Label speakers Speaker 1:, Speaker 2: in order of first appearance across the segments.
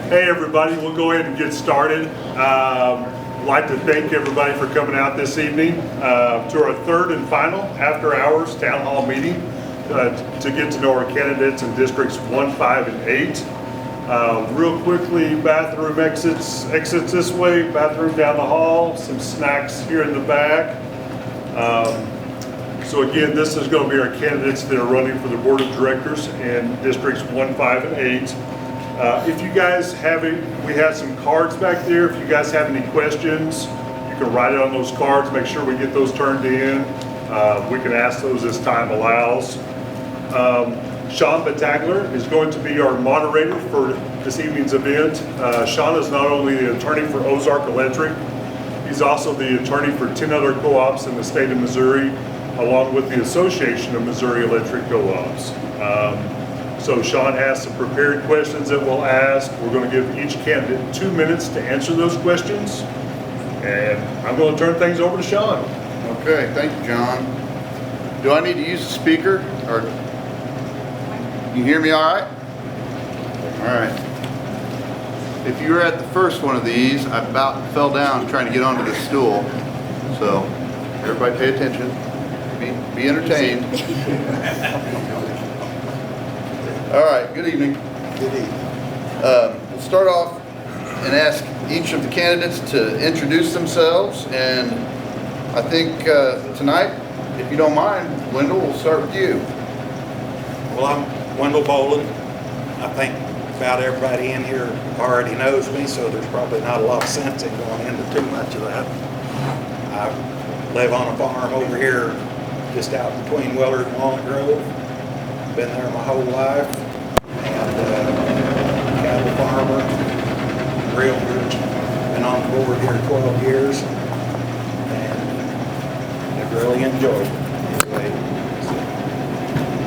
Speaker 1: Hey everybody, we'll go ahead and get started. I'd like to thank everybody for coming out this evening to our third and final after hours town hall meeting to get to know our candidates in districts 1, 5, and 8. Real quickly, bathroom exits this way, bathroom down the hall, some snacks here in the back. So again, this is going to be our candidates that are running for the board of directors in districts 1, 5, and 8. If you guys have it, we have some cards back there. If you guys have any questions, you can write it on those cards. Make sure we get those turned in. We can ask those as time allows. Sean Battagler is going to be our moderator for this evening's event. Sean is not only the attorney for Ozark Electric, he's also the attorney for 10 other co-ops in the state of Missouri, along with the Association of Missouri Electric Co-ops. So Sean has some prepared questions that we'll ask. We're going to give each candidate 2 minutes to answer those questions. And I'm going to turn things over to Sean.
Speaker 2: Okay, thank you, John. Do I need to use the speaker, or you hear me all right? All right. If you were at the first one of these, I about fell down trying to get onto the stool. So everybody pay attention. Be entertained. All right, good evening.
Speaker 3: Good evening.
Speaker 2: We'll start off and ask each of the candidates to introduce themselves. And I think tonight, if you don't mind, Wendall, we'll start with you.
Speaker 3: Well, I'm Wendall Bolin. I think about everybody in here already knows me, so there's probably not a lot of sense in going into too much of that. I live on a farm over here just out between Willard and Walnut Grove. Been there my whole life, and cattle farmer, realtor. Been on the board here 12 years, and I've really enjoyed it. Anyway,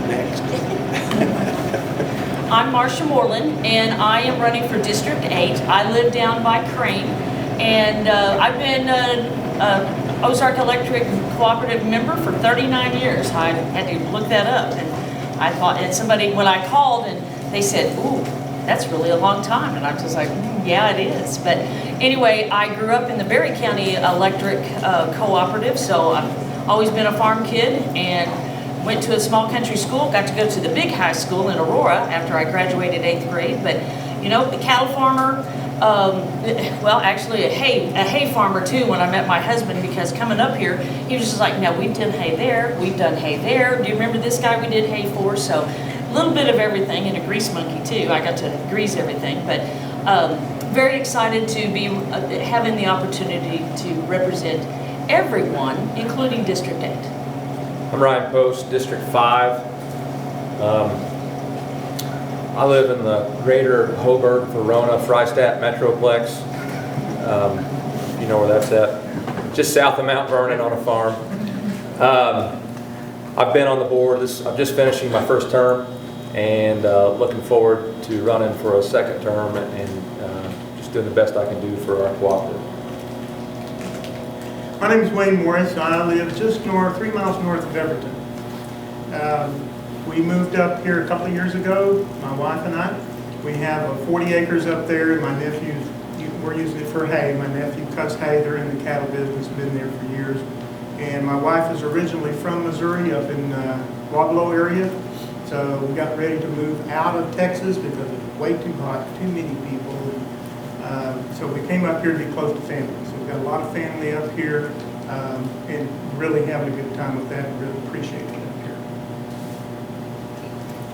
Speaker 3: next.
Speaker 4: I'm Marcia Moreland, and I am running for District 8. I live down by Crane, and I've been Ozark Electric Cooperative member for 39 years. I had to look that up, and I thought, and somebody, when I called, and they said, ooh, that's really a long time. And I'm just like, yeah, it is. But anyway, I grew up in the Berry County Electric Cooperative, so I've always been a farm kid, and went to a small country school, got to go to the big high school in Aurora after I graduated 8th grade. But, you know, the cattle farmer, well, actually a hay farmer too when I met my husband, because coming up here, he was just like, no, we've done hay there, we've done hay there. Do you remember this guy we did hay for? So a little bit of everything, and a grease monkey too. I got to grease everything, but very excited to be having the opportunity to represent everyone, including District 8.
Speaker 5: I'm Ryan Post, District 5. I live in the greater Hobart, Verona, Freistadt Metroplex. You know where that's at. Just south of Mount Vernon on a farm. I've been on the board. I'm just finishing my first term, and looking forward to running for a second term and just doing the best I can do for our cooperative.
Speaker 6: My name is Wayne Morris. I live just 3 miles north of Everton. We moved up here a couple of years ago, my wife and I. We have 40 acres up there, and my nephews, we're using it for hay. My nephew cuts hay. They're in the cattle business, been there for years. And my wife is originally from Missouri, up in Wablo area. So we got ready to move out of Texas because it was way too hot, too many people. So we came up here to be close to family. So we've got a lot of family up here, and really having a good time with that, and really appreciate it.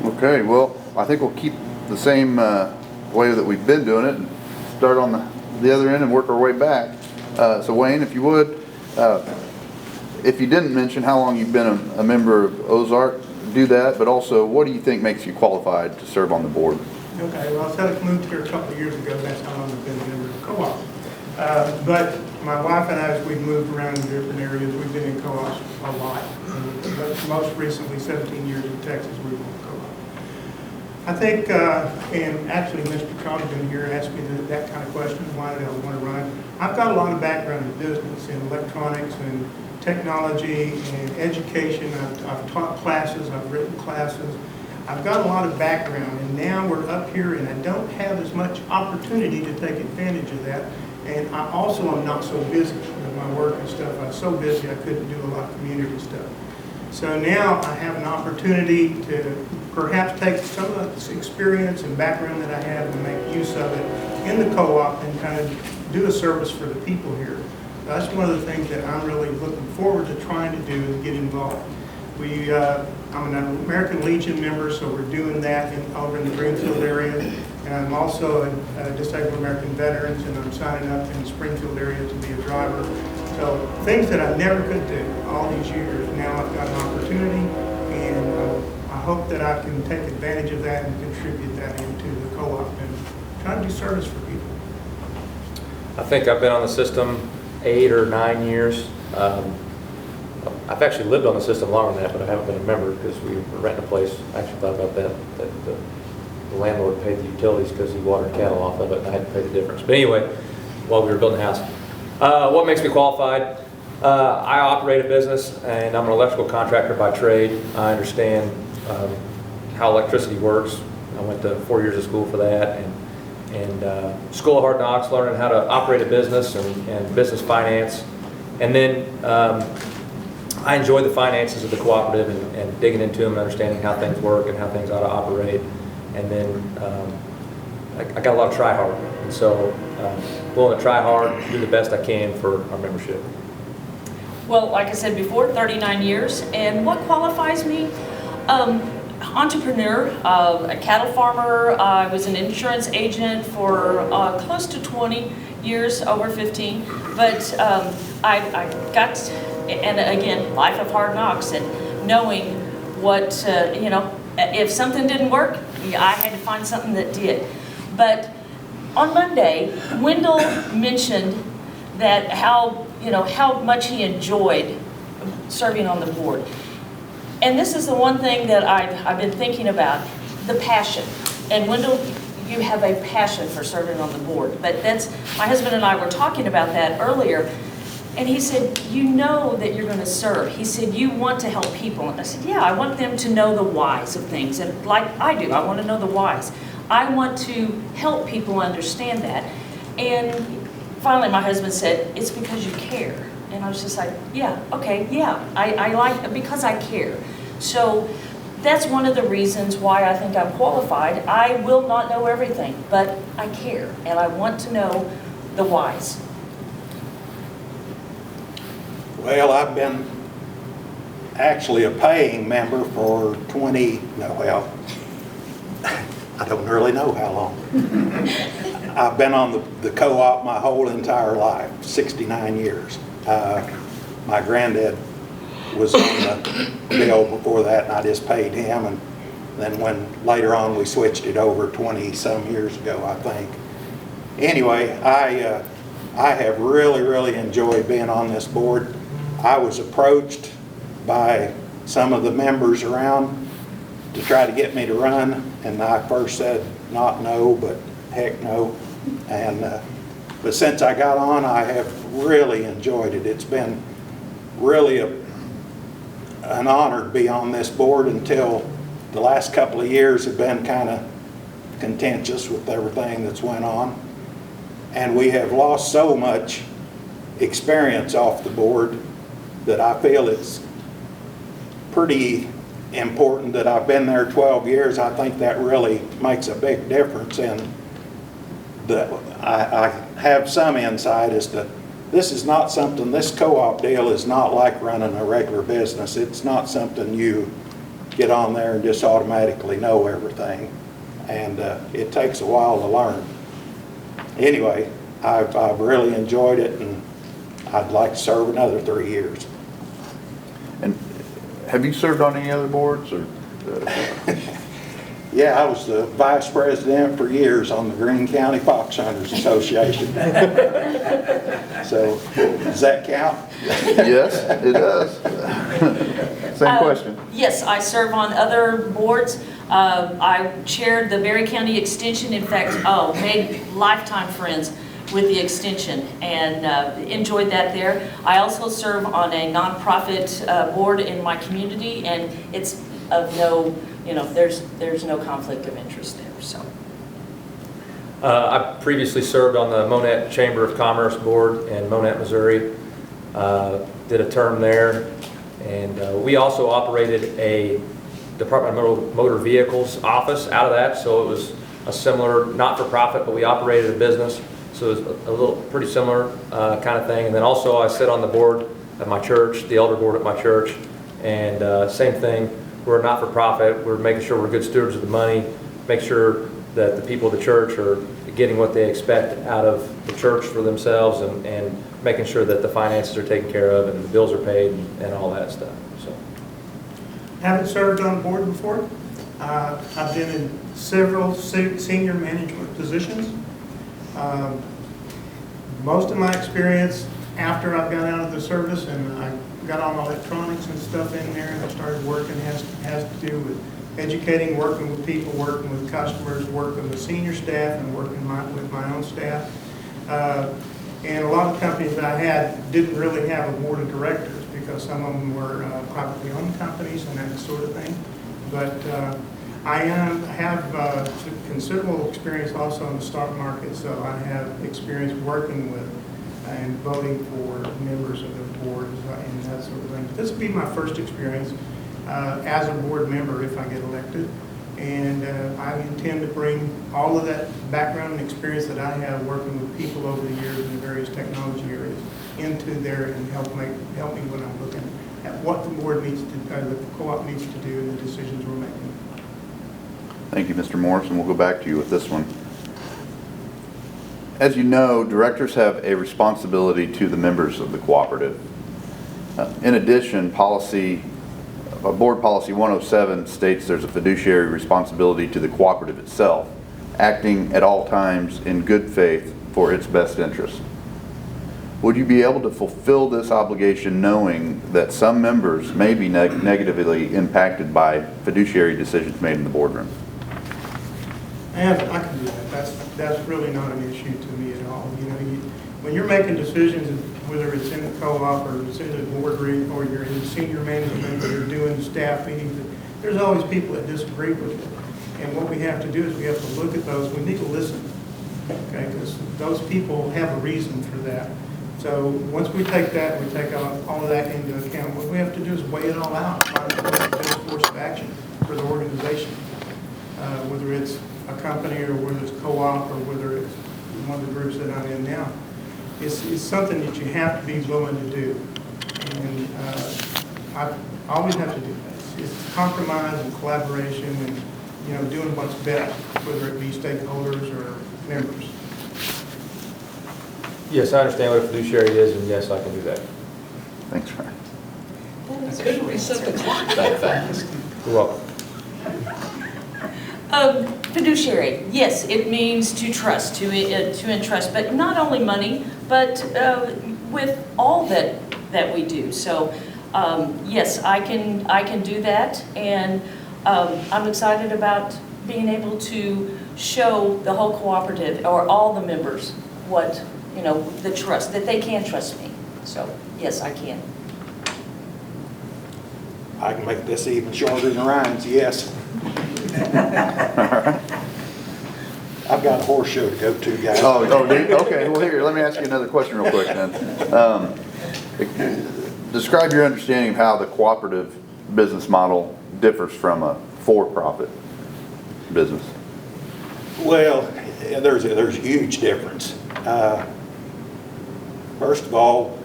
Speaker 2: Okay, well, I think we'll keep the same way that we've been doing it and start on the other end and work our way back. So Wayne, if you would, if you didn't mention how long you've been a member of Ozark, do that, but also what do you think makes you qualified to serve on the board?
Speaker 6: Okay, well, I said I moved here a couple of years ago. That's how long I've been a member of the co-op. But my wife and I, as we've moved around in different areas, we've been in co-ops a lot. Most recently, 17 years in Texas, we were in co-op. I think, and actually Mr. Congdon here asked me that kind of question, why did I want to run? I've got a lot of background in business, in electronics and technology and education. I've taught classes, I've written classes. I've got a lot of background, and now we're up here, and I don't have as much opportunity to take advantage of that. And I also am not so busy with my work and stuff. I was so busy I couldn't do a lot of community stuff. So now I have an opportunity to perhaps take some of this experience and background that I have and make use of it in the co-op and kind of do a service for the people here. That's one of the things that I'm really looking forward to trying to do is get involved. I'm an American Legion member, so we're doing that over in the Greenfield area. And I'm also a Disabled American Veterans, and I'm signing up in the Springfield area to be a driver. So things that I never could do all these years, now I've got an opportunity, and I hope that I can take advantage of that and contribute that into the co-op and try to do service for people.
Speaker 5: I think I've been on the system 8 or 9 years. I've actually lived on the system longer than that, but I haven't been a member because we were renting a place. I actually thought about that the landlord paid the utilities because he watered cattle off of it, and I had to pay the difference. But anyway, while we were building the house. What makes me qualified? I operate a business, and I'm an electrical contractor by trade. I understand how electricity works. I went to 4 years of school for that, and School of Hard Knocks, learning how to operate a business and business finance. And then I enjoy the finances of the cooperative and digging into them and understanding how things work and how things ought to operate. And then I got a lot of try hard. And so willing to try hard, do the best I can for our membership.
Speaker 4: Well, like I said before, 39 years. And what qualifies me? Entrepreneur, a cattle farmer. I was an insurance agent for close to 20 years, over 15. But I got, and again, life of hard knocks and knowing what, if something didn't work, I had to find something that did. But on Monday, Wendall mentioned that how much he enjoyed serving on the board. And this is the one thing that I've been thinking about, the passion. And Wendall, you have a passion for serving on the board. But my husband and I were talking about that earlier. And he said, you know that you're going to serve. He said, you want to help people. And I said, yeah, I want them to know the whys of things. And like I do, I want to know the whys. I want to help people understand that. And finally, my husband said, it's because you care. And I was just like, yeah, okay, yeah, I like, because I care. So that's one of the reasons why I think I'm qualified. I will not know everything, but I care. And I want to know the whys.
Speaker 3: Well, I've been actually a paying member for I don't really know how long. I've been on the co-op my whole entire life, 69 years. My granddad was on the bill before that, and I just paid him, and then later on we switched it over 20-some years ago, I think. Anyway, I have really enjoyed being on this board. I was approached by some of the members around to try to get me to run, and I first said not no, but heck no. And but since I got on, I have really enjoyed it. It's been really an honor to be on this board until the last couple of years have been kind of contentious with everything that's went on. And we have lost so much experience off the board that I feel it's pretty important that I've been there 12 years. I think that really makes a big difference in that. I have some insight as to this co-op deal is not like running a regular business. It's not something you get on there and just automatically know everything. And it takes a while to learn. Anyway, I've really enjoyed it, and I'd like to serve another 3 years.
Speaker 2: And have you served on any other boards? Or
Speaker 3: Yeah, I was the vice president for years on the Greene County Fox Hunters Association. So, does that count?
Speaker 2: Yes, it does. Same question.
Speaker 4: Yes, I serve on other boards. I chaired the Berry County Extension. In fact, made lifetime friends with the extension and enjoyed that there. I also serve on a nonprofit board in my community, and it's of no there's no conflict of interest there, so.
Speaker 5: I previously served on the Monett Chamber of Commerce Board in Monett, Missouri. Did a term there, and we also operated a Department of Motor Vehicles office out of that, so it was a similar, not-for-profit, but we operated a business, so it was a little pretty similar kind of thing. And then also I sit on the board at my church, the elder board at my church, and same thing, we're a not-for-profit, we're making sure we're good stewards of the money, make sure that the people of the church are getting what they expect out of the church for themselves, and making sure that the finances are taken care of and the bills are paid and all that stuff. So,
Speaker 6: Haven't served on a board before. I've been in several senior management positions. Most of my experience after I've got out of the service and I got all my electronics and stuff in there and I started working has to do with educating, working with people, working with customers, working with senior staff, and working with my own staff. And a lot of companies that I had didn't really have a board of directors because some of them were privately owned companies and that sort of thing. But I have considerable experience also in the stock market, so I have experience working with and voting for members of the board and that sort of thing. This will be my first experience as a board member if I get elected, and I intend to bring all of that background and experience that I have working with people over the years in the various technology areas into there and help me when I'm looking at what the board needs to, the co-op needs to do and the decisions we're making.
Speaker 2: Thank you, Mr. Morrison. We'll go back to you with this one. As you know, directors have a responsibility to the members of the cooperative. In addition, Board Policy 107 states there's a fiduciary responsibility to the cooperative itself, acting at all times in good faith for its best interest. Would you be able to fulfill this obligation knowing that some members may be negatively impacted by fiduciary decisions made in the boardroom?
Speaker 6: I can do that. That's really not an issue to me at all. When you're making decisions, whether it's in the co-op or it's in the boardroom or you're in senior management or you're doing staff meetings, there's always people that disagree with it. And what we have to do is we have to look at those. We need to listen, okay? Because those people have a reason for that. So once we take that, we take all of that into account. What we have to do is weigh it all out, find the best course of action for the organization, whether it's a company or whether it's co-op or whether it's one of the groups that I'm in now. It's something that you have to be willing to do. And I always have to do that. It's compromise and collaboration and, doing what's best, whether it be stakeholders or members.
Speaker 5: yes, I understand what a fiduciary is, and yes, I can do that.
Speaker 2: Thanks, Ryan.
Speaker 7: Couldn't we set the clock that fast?
Speaker 5: You're welcome.
Speaker 4: Fiduciary, yes, it means to trust, to entrust, but not only money, but with all that we do. So, yes, I can do that, and I'm excited about being able to show the whole cooperative or all the members what the trust that they can trust me. So, yes, I can.
Speaker 3: I can make this even shorter than Ryan's, yes. I've got a horse show to go to, guys.
Speaker 2: Okay. Well, here, let me ask you another question real quick then. Describe your understanding of how the cooperative business model differs from a for-profit business.
Speaker 3: Well, there's a huge difference. First of all,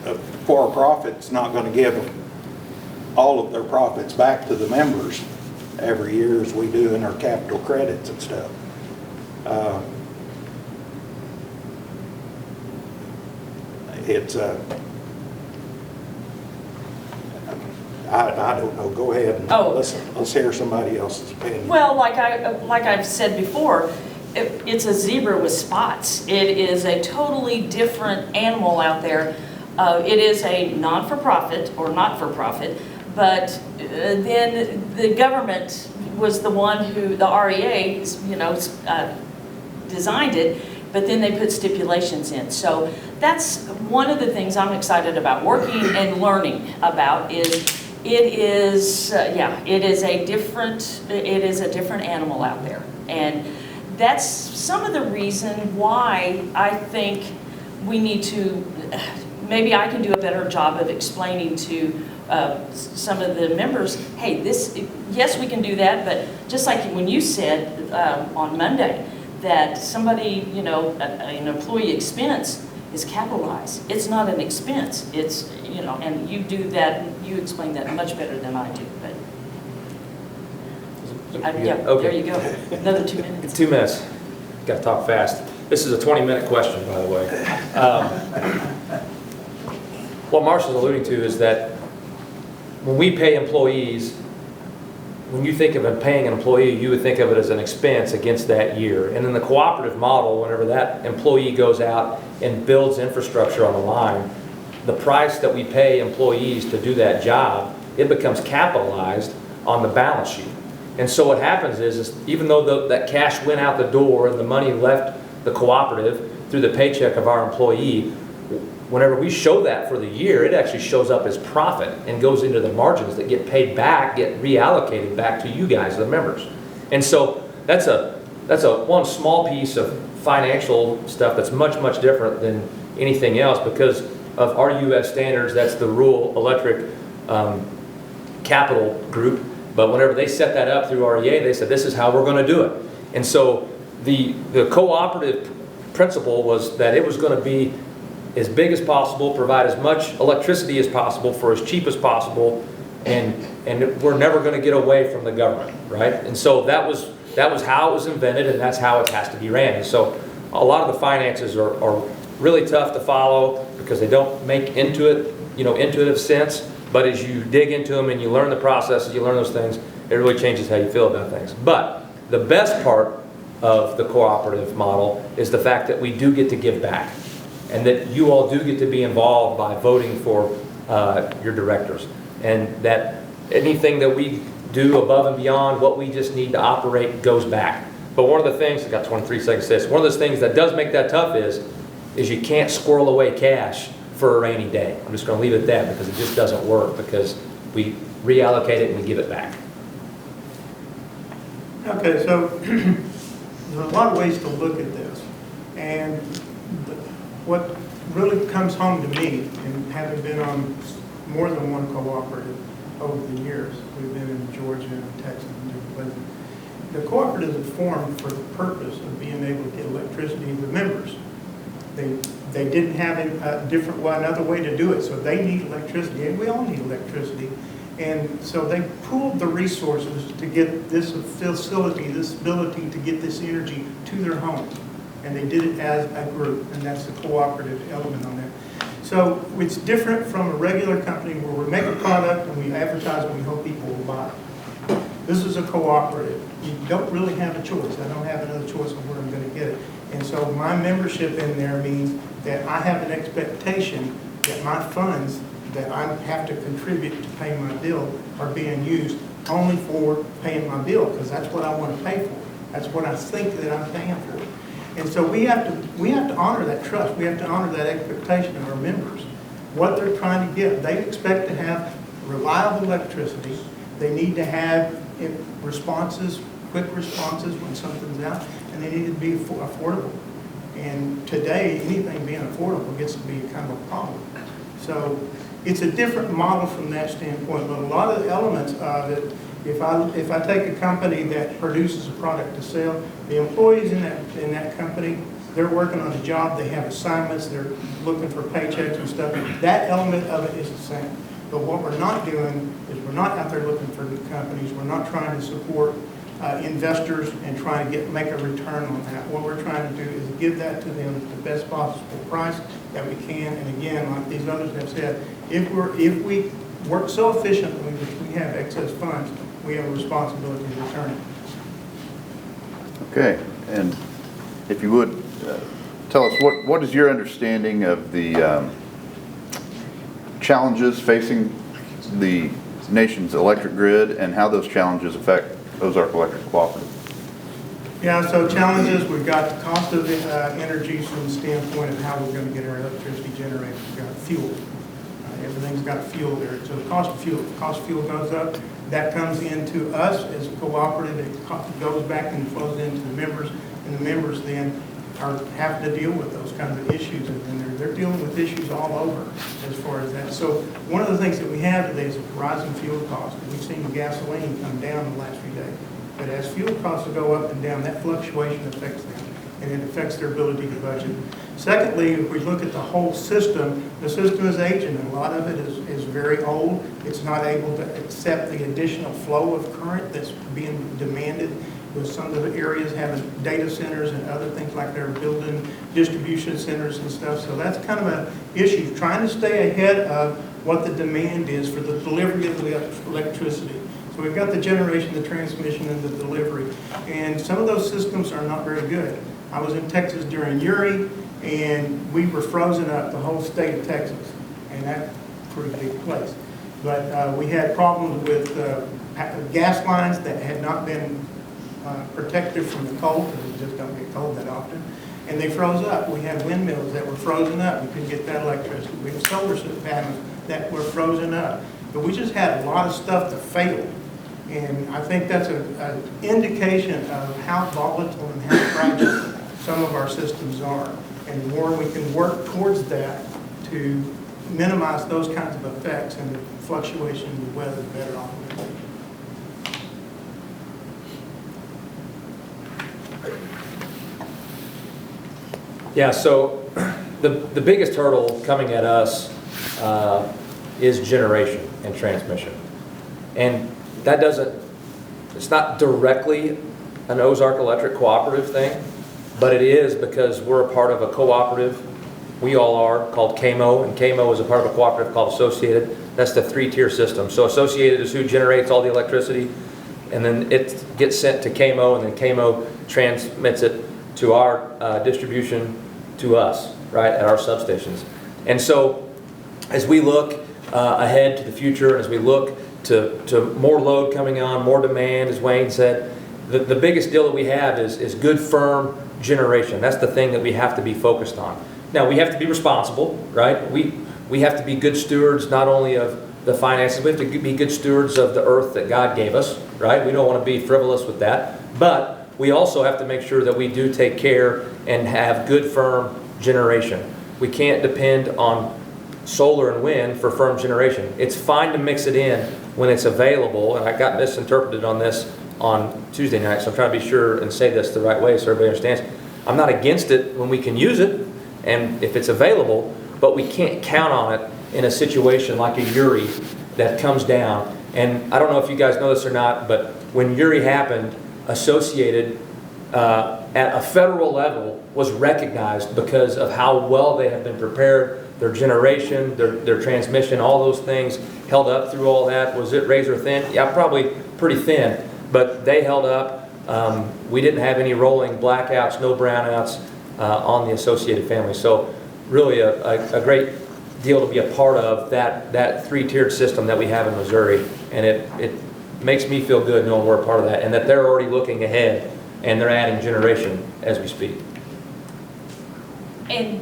Speaker 3: a for-profit's not going to give all of their profits back to the members every year as we do in our capital credits and stuff. I don't know. Go ahead and let's hear somebody else's opinion.
Speaker 4: Well, like I've said before, it's a zebra with spots. It is a totally different animal out there. It is a non-for-profit or not-for-profit, but then the government was the one who, the REA, designed it, but then they put stipulations in. So that's one of the things I'm excited about working and learning about is It is, yeah, it is a different animal out there. And that's some of the reason why I think we need to, maybe I can do a better job of explaining to some of the members, hey, yes, we can do that, but just like when you said on Monday, that somebody, an employee expense is capitalized. It's not an expense. It's, and you do that, you explain that much better than I do, but. Yeah,
Speaker 5: Okay.
Speaker 4: there you go. Another 2 minutes.
Speaker 5: 2 minutes. Got to talk fast. This is a 20-minute question, by the way. What Marcia's alluding to is that when we pay employees, when you think of paying an employee, you would think of it as an expense against that year. And in the cooperative model, whenever that employee goes out and builds infrastructure on the line, the price that we pay employees to do that job, it becomes capitalized on the balance sheet. And so what happens is even though that cash went out the door and the money left the cooperative through the paycheck of our employee, whenever we show that for the year, it actually shows up as profit and goes into the margins that get paid back, get reallocated back to you guys, the members. And so that's a one small piece of financial stuff that's much, much different than anything else because of our U.S. standards. That's the rural electric capital group. But whenever they set that up through REA, they said, this is how we're going to do it. And so the cooperative principle was that it was going to be as big as possible, provide as much electricity as possible for as cheap as possible, and we're never going to get away from the government, right? And so that was how it was invented, and that's how it has to be ran. And so a lot of the finances are really tough to follow because they don't make intuitive sense. But as you dig into them and you learn the processes, you learn those things, it really changes how you feel about things. But the best part of the cooperative model is the fact that we do get to give back and that you all do get to be involved by voting for your directors. And that anything that we do above and beyond what we just need to operate goes back. But one of the things, I've got 23 seconds to say this, one of those things that does make that tough is you can't squirrel away cash for a rainy day. I'm just going to leave it at that because it just doesn't work because we reallocate it and we give it back.
Speaker 6: Okay, so there's a lot of ways to look at this. And what really comes home to me, and having been on more than one cooperative over the years, we've been in Georgia and Texas and different places, the cooperatives are formed for the purpose of being able to get electricity to the members. They didn't have another way to do it, so they need electricity, and we all need electricity. And so they pooled the resources to get this facility, this ability to get this energy to their homes. And they did it as a group, and that's the cooperative element on that. So it's different from a regular company where we make a product and we advertise and we hope people will buy it. This is a cooperative. You don't really have a choice. I don't have another choice of where I'm going to get it. And so my membership in there means that I have an expectation that my funds that I have to contribute to pay my bill are being used only for paying my bill, because that's what I want to pay for. That's what I think that I'm paying for. And so we have to honor that trust. We have to honor that expectation of our members. What they're trying to get, they expect to have reliable electricity. They need to have responses, quick responses when something's out, and they need to be affordable. And today, anything being affordable gets to be kind of a problem. So it's a different model from that standpoint, but a lot of the elements of it, if I take a company that produces a product to sell, the employees in that company, they're working on a job, they have assignments, they're looking for paychecks and stuff. That element of it is the same. But what we're not doing is we're not out there looking for new companies. We're not trying to support investors and trying to make a return on that. What we're trying to do is give that to them at the best possible price that we can. And again, like these others have said, if we work so efficiently that we have excess funds, we have a responsibility to return it.
Speaker 2: Okay, and if you would, tell us what is your understanding of the challenges facing the nation's electric grid and how those challenges affect Ozark Electric Cooperative?
Speaker 6: Yeah, so challenges, we've got the cost of energy from the standpoint of how we're going to get our electricity generated. We've got fuel. Everything's got fuel there. So the cost of fuel goes up. That comes into us as a cooperative. It goes back and flows into the members, and the members then are having to deal with those kinds of issues, and they're dealing with issues all over as far as that. So one of the things that we have today is a rising fuel cost. We've seen gasoline come down in the last few days. But as fuel costs go up and down, that fluctuation affects them, and it affects their ability to budget. Secondly, if we look at the whole system, the system is aging, and a lot of it is very old. It's not able to accept the additional flow of current that's being demanded, with some of the areas having data centers and other things like they're building distribution centers and stuff. So that's kind of an issue, trying to stay ahead of what the demand is for the delivery of the electricity. So we've got the generation, the transmission, and the delivery. And some of those systems are not very good. I was in Texas during Uri, and we were frozen up, the whole state of Texas. And that's a pretty big place. But we had problems with gas lines that had not been protected from the cold, because it just don't get cold that often. And they froze up. We had windmills that were frozen up. We couldn't get that electricity. We had solar panels that were frozen up. But we just had a lot of stuff that failed. And I think that's an indication of how volatile and how fragile some of our systems are. And the more we can work towards that to minimize those kinds of effects and the fluctuation in the weather, the better off we'll be.
Speaker 5: Yeah, so the biggest hurdle coming at us is generation and transmission. And that it's not directly an Ozark Electric cooperative thing, but it is because we're a part of a cooperative, we all are, called KMO, and KMO is a part of a cooperative called Associated. That's the 3-tier system. So Associated is who generates all the electricity, and then it gets sent to KMO, and then KMO transmits it to our distribution to us, right, at our substations. And so as we look ahead to the future, as we look to more load coming on, more demand, as Wayne said, the biggest deal that we have is good, firm generation. That's the thing that we have to be focused on. Now, we have to be responsible, right? We have to be good stewards not only of the finances, we have to be good stewards of the earth that God gave us, right? We don't want to be frivolous with that. But we also have to make sure that we do take care and have good, firm generation. We can't depend on solar and wind for firm generation. It's fine to mix it in when it's available, and I got misinterpreted on this on Tuesday night, so I'm trying to be sure and say this the right way so everybody understands. I'm not against it when we can use it, and if it's available, but we can't count on it in a situation like a Uri that comes down. And I don't know if you guys know this or not, but when Uri happened, Associated at a federal level was recognized because of how well they have been prepared. Their generation, their transmission, all those things held up through all that. Was it razor thin? Yeah, probably pretty thin, but they held up. We didn't have any rolling blackouts, no brownouts on the Associated family. So really a great deal to be a part of that 3-tiered system that we have in Missouri. And it makes me feel good knowing we're a part of that and that they're already looking ahead and they're adding generation as we speak.
Speaker 4: And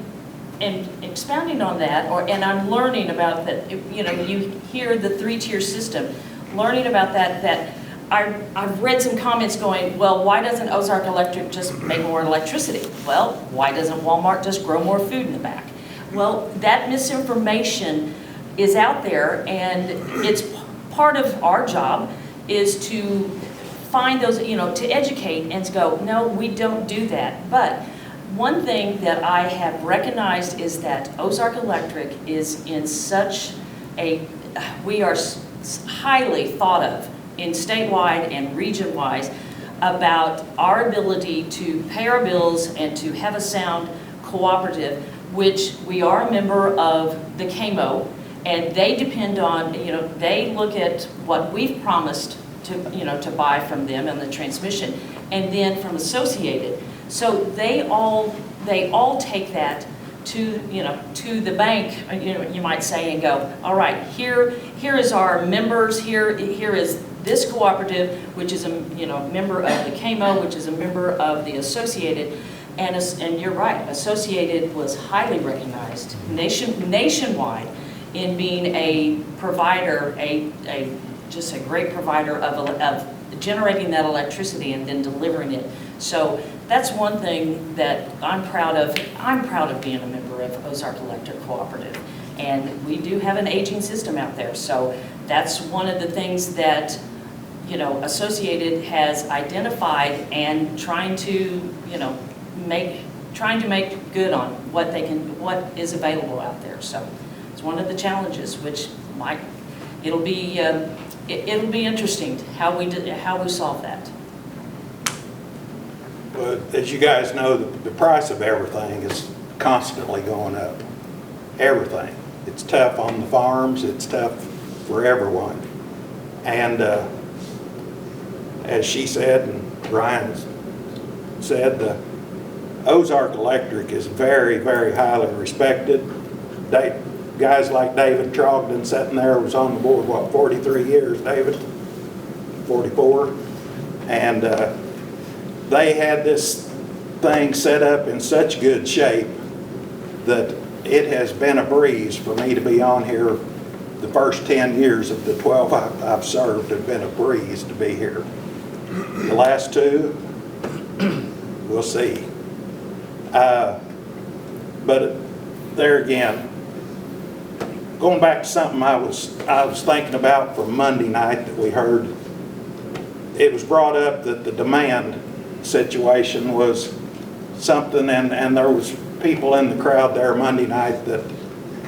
Speaker 4: expounding on that, and I'm learning about that, you hear the 3-tier system, learning about that I've read some comments going, well, why doesn't Ozark Electric just make more electricity? Well, why doesn't Walmart just grow more food in the back? Well, that misinformation is out there, and it's part of our job is to find those, to educate and to go, no, we don't do that. But one thing that I have recognized is that Ozark Electric is in such we are highly thought of in statewide and region-wise about our ability to pay our bills and to have a sound cooperative, which we are a member of the KMO, and they depend on, they look at what we've promised to buy from them and the transmission, and then from Associated. So they all take that to the bank, you might say, and go, all right, here is our members, here is this cooperative, which is a member of the KMO, which is a member of the Associated, and you're right, Associated was highly recognized nationwide in being a provider, just a great provider of generating that electricity and then delivering it. So that's one thing that I'm proud of. I'm proud of being a member of Ozark Electric Cooperative. And we do have an aging system out there. So that's one of the things that, you know, Associated has identified and trying to make good on what is available out there. So it's one of the challenges, which it'll be interesting how we solve that.
Speaker 3: Well, as you guys know, the price of everything is constantly going up. Everything. It's tough on the farms. It's tough for everyone. And as she said, and Ryan said, the Ozark Electric is very, very highly respected. Guys like David Trogdon sitting there was on the board, what, 43 years, David? 44? And they had this thing set up in such good shape that it has been a breeze for me to be on here. The first 10 years of the 12 I've served have been a breeze to be here. The last 2, we'll see. But there again, going back to something I was thinking about from Monday night that we heard, it was brought up that the demand situation was something, and there was people in the crowd there Monday night that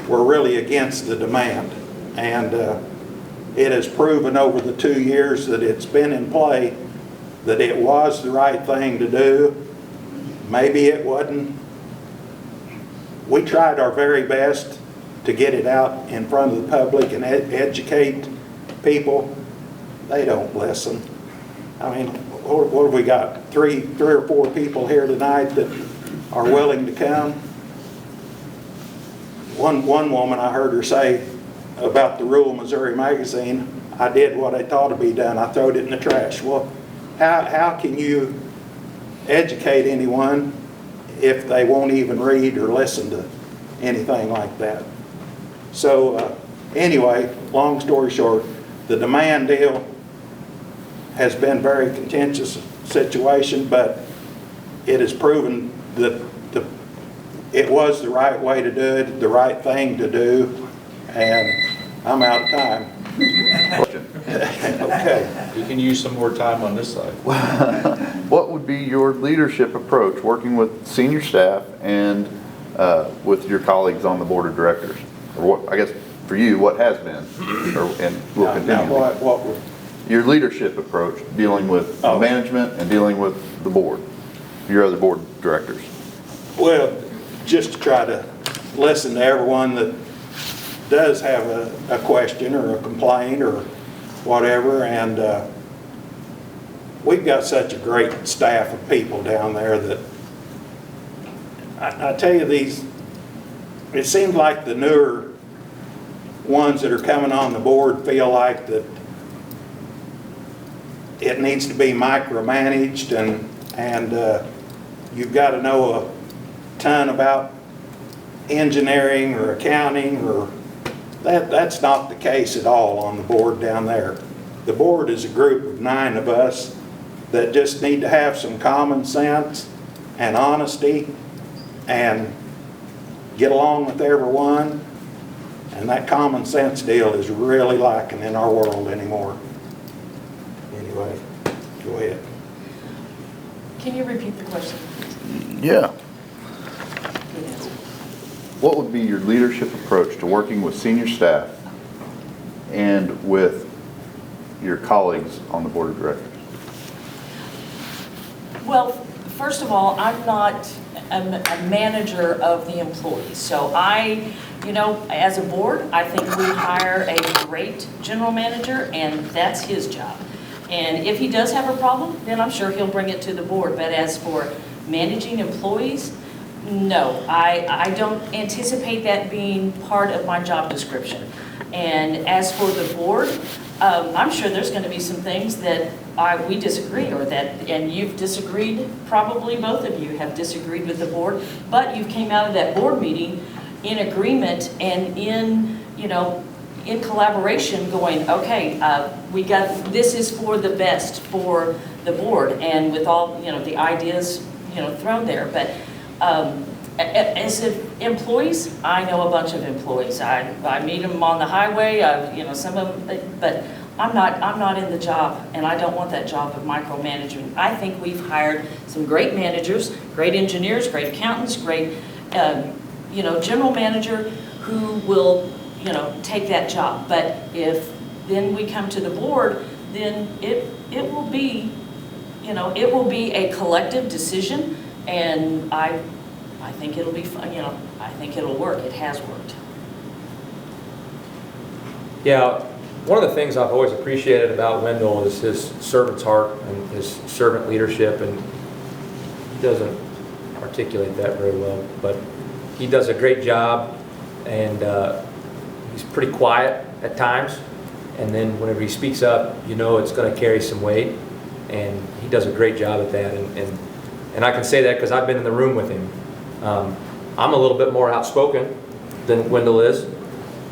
Speaker 3: were really against the demand. And it has proven over the 2 years that it's been in play that it was the right thing to do. Maybe it wasn't. We tried our very best to get it out in front of the public and educate people. They don't listen. I mean, what have we got? Three or four people here tonight that are willing to come. One woman, I heard her say about the Rural Missouri magazine, I did what I thought to be done. I throwed it in the trash. Well, how can you educate anyone if they won't even read or listen to anything like that? So anyway, long story short, the demand deal has been very contentious situation, but it has proven that it was the right way to do it, the right thing to do, and I'm out of time. Okay.
Speaker 7: You can use some more time on this side.
Speaker 2: What would be your leadership approach working with senior staff and with your colleagues on the board of directors? Or what, I guess for you, what has been and will continue?
Speaker 3: What would,
Speaker 2: your leadership approach dealing with management and dealing with the board, your other board directors.
Speaker 3: well, just to try to listen to everyone that does have a question or a complaint or whatever, and we've got such a great staff of people down there that I tell you, it seems like the newer ones that are coming on the board feel like that it needs to be micromanaged, and you've got to know a ton about engineering or accounting, or that's not the case at all on the board down there. The board is a group of 9 of us that just need to have some common sense and honesty and get along with everyone, and that common sense deal is really lacking in our world anymore. Anyway, go ahead.
Speaker 4: Can you repeat the question?
Speaker 2: Yeah.
Speaker 4: Good answer.
Speaker 2: What would be your leadership approach to working with senior staff and with your colleagues on the board of directors?
Speaker 4: Well, first of all, I'm not a manager of the employees. So as a board, I think we hire a great general manager, and that's his job. And if he does have a problem, then I'm sure he'll bring it to the board. But as for managing employees, no, I don't anticipate that being part of my job description. And as for the board, I'm sure there's going to be some things that we disagree, and you've disagreed, probably both of you have disagreed with the board, but you came out of that board meeting in agreement and in you know, in collaboration going, okay, this is for the best for the board, and with all, you know, the ideas, you know, thrown there. But as employees, I know a bunch of employees. I meet them on the highway, you know, some of them, but I'm not in the job, and I don't want that job of micromanagement. I think we've hired some great managers, great engineers, great accountants, great, you know, general manager who will, you know, take that job. But if then we come to the board, then it will be, you know, it will be a collective decision, and I think it'll be fun, you know, I think it'll work. It has worked.
Speaker 5: Yeah, one of the things I've always appreciated about Wendall is his servant's heart and his servant leadership, and he doesn't articulate that very well, but he does a great job, and he's pretty quiet at times, and then whenever he speaks up, you know it's going to carry some weight, and he does a great job at that, and I can say that because I've been in the room with him. I'm a little bit more outspoken than Wendall is,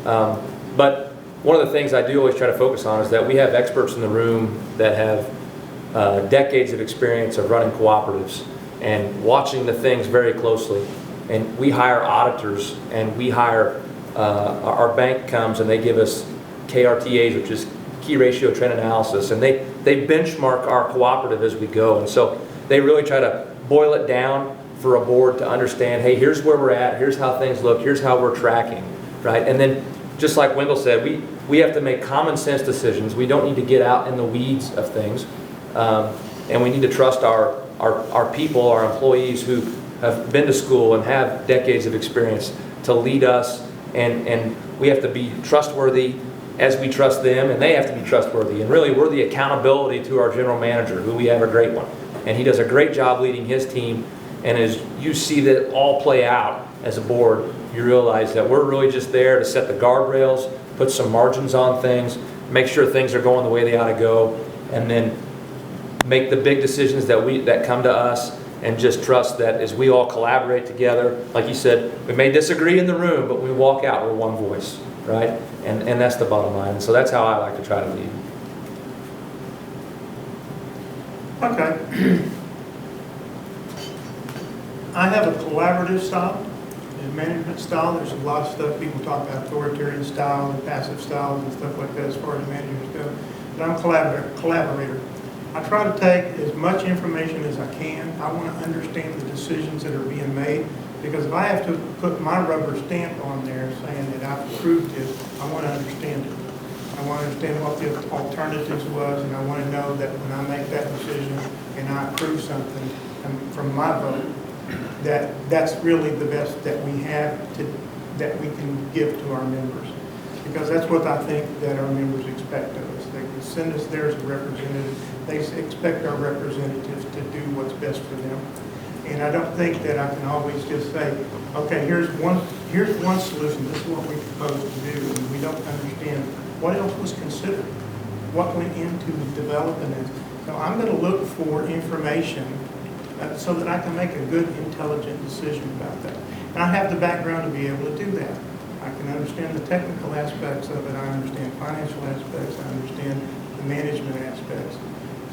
Speaker 5: but one of the things I do always try to focus on is that we have experts in the room that have decades of experience of running cooperatives and watching the things very closely. And we hire auditors, and we hire, our bank comes and they give us KRTAs, which is key ratio trend analysis, and they benchmark our cooperative as we go. And so they really try to boil it down for a board to understand, hey, here's where we're at, here's how things look, here's how we're tracking, right? And then, just like Wendall said, we have to make common sense decisions. We don't need to get out in the weeds of things. And we need to trust our people, our employees who have been to school and have decades of experience to lead us. And we have to be trustworthy as we trust them, and they have to be trustworthy. And really, we're the accountability to our general manager, who we have a great one. And he does a great job leading his team. And as you see that all play out as a board, you realize that we're really just there to set the guardrails, put some margins on things, make sure things are going the way they ought to go, and then make the big decisions that come to us, and just trust that as we all collaborate together, like you said, we may disagree in the room, but we walk out with one voice, right? And that's the bottom line. And so that's how I like to try to lead.
Speaker 6: Okay. I have a collaborative style, a management style. There's a lot of stuff people talk about, authoritarian style and passive styles and stuff like that as far as managers go. But I'm a collaborator. I try to take as much information as I can. I want to understand the decisions that are being made, because if I have to put my rubber stamp on there saying that I've approved it, I want to understand it. I want to understand what the alternatives was, and I want to know that when I make that decision and I approve something from my vote, that's really the best that we have that we can give to our members, because that's what I think that our members expect of us. They can send us there as a representative. They expect our representatives to do what's best for them, and I don't think that I can always just say, okay, here's one solution. This is what we propose to do, and we don't understand what else was considered, what went into developing it. So I'm going to look for information so that I can make a good, intelligent decision about that. And I have the background to be able to do that. I can understand the technical aspects of it. I understand financial aspects. I understand the management aspects.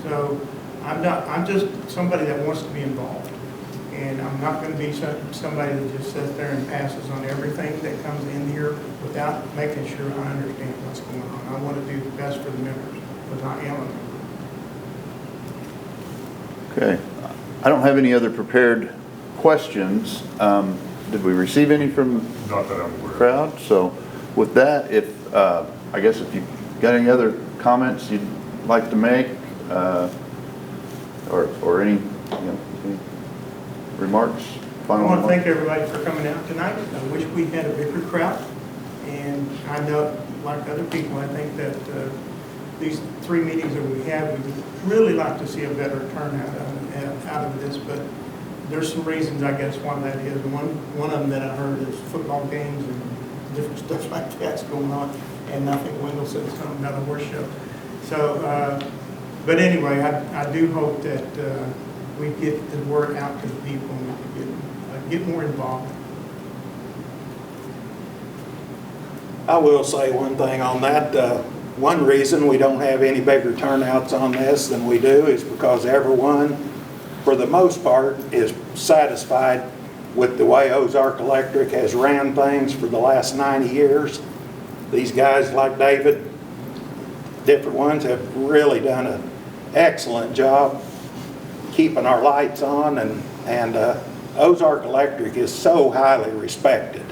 Speaker 6: So I'm just somebody that wants to be involved. And I'm not going to be somebody that just sits there and passes on everything that comes in here without making sure I understand what's going on. I want to do the best for the members, because I am a member.
Speaker 2: Okay. I don't have any other prepared questions. Did we receive any from
Speaker 1: Not that I'm aware
Speaker 2: the
Speaker 1: of.
Speaker 2: crowd? So with that, I guess if you've got any other comments you'd like to make, or any remarks?
Speaker 6: I
Speaker 2: Final
Speaker 6: want to
Speaker 2: remarks?
Speaker 6: thank everybody for coming out tonight. I wish we had a bigger crowd. And I know, like other people, I think that these 3 meetings that we have, we'd really like to see a better turnout out of this. But there's some reasons, I guess, why that is. One of them that I heard is football games and different stuff like that's going on. And I think Wendall said something about a horse show. So, but anyway, I do hope that we get the word out to the people and we can get more involved.
Speaker 3: I will say one thing on that. One reason we don't have any bigger turnouts on this than we do is because everyone, for the most part, is satisfied with the way Ozark Electric has ran things for the last 90 years. These guys like David, different ones, have really done an excellent job keeping our lights on, and Ozark Electric is so highly respected.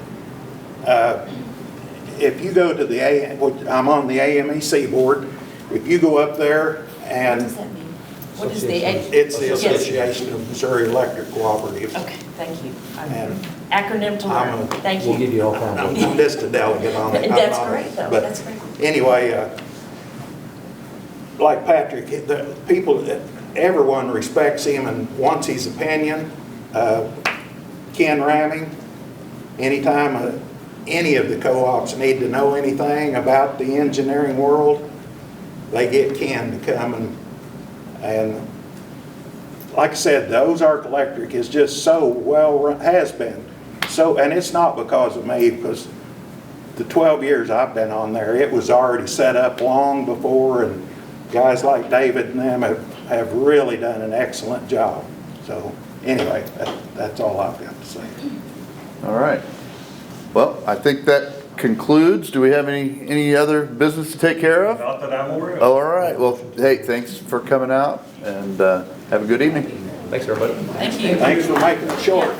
Speaker 3: If you go to I'm on the AMEC board, if you go up there
Speaker 4: What
Speaker 3: and
Speaker 4: does that mean? What is the?
Speaker 3: it's the
Speaker 4: Yes.
Speaker 3: Association of Missouri Electric Cooperatives.
Speaker 4: Okay, thank you.
Speaker 3: And
Speaker 4: Acronym to
Speaker 3: I'm
Speaker 4: learn.
Speaker 3: a-
Speaker 4: Thank
Speaker 5: We'll give
Speaker 4: you.
Speaker 5: you all kinds of.
Speaker 3: I'm just a delegate on it.
Speaker 4: That's
Speaker 3: I'm not-
Speaker 4: great, though.
Speaker 3: but
Speaker 4: That's great.
Speaker 3: Anyway, like Patrick, the people, everyone respects him and wants his opinion. Ken Ramming, anytime any of the co-ops need to know anything about the engineering world, they get Ken to come and like I said, the Ozark Electric is just so well run, has been. So, and it's not because of me, because the 12 years I've been on there, it was already set up long before, and guys like David and them have really done an excellent job. So anyway, that's all I've got to say.
Speaker 2: All right. Well, I think that concludes. Do we have any other business to take care of?
Speaker 1: Not that I'm aware of.
Speaker 2: Oh, all right. Well, hey, thanks for coming out, and have a good evening.
Speaker 5: Thanks, everybody.
Speaker 4: Thank you.
Speaker 3: Thanks for making it short.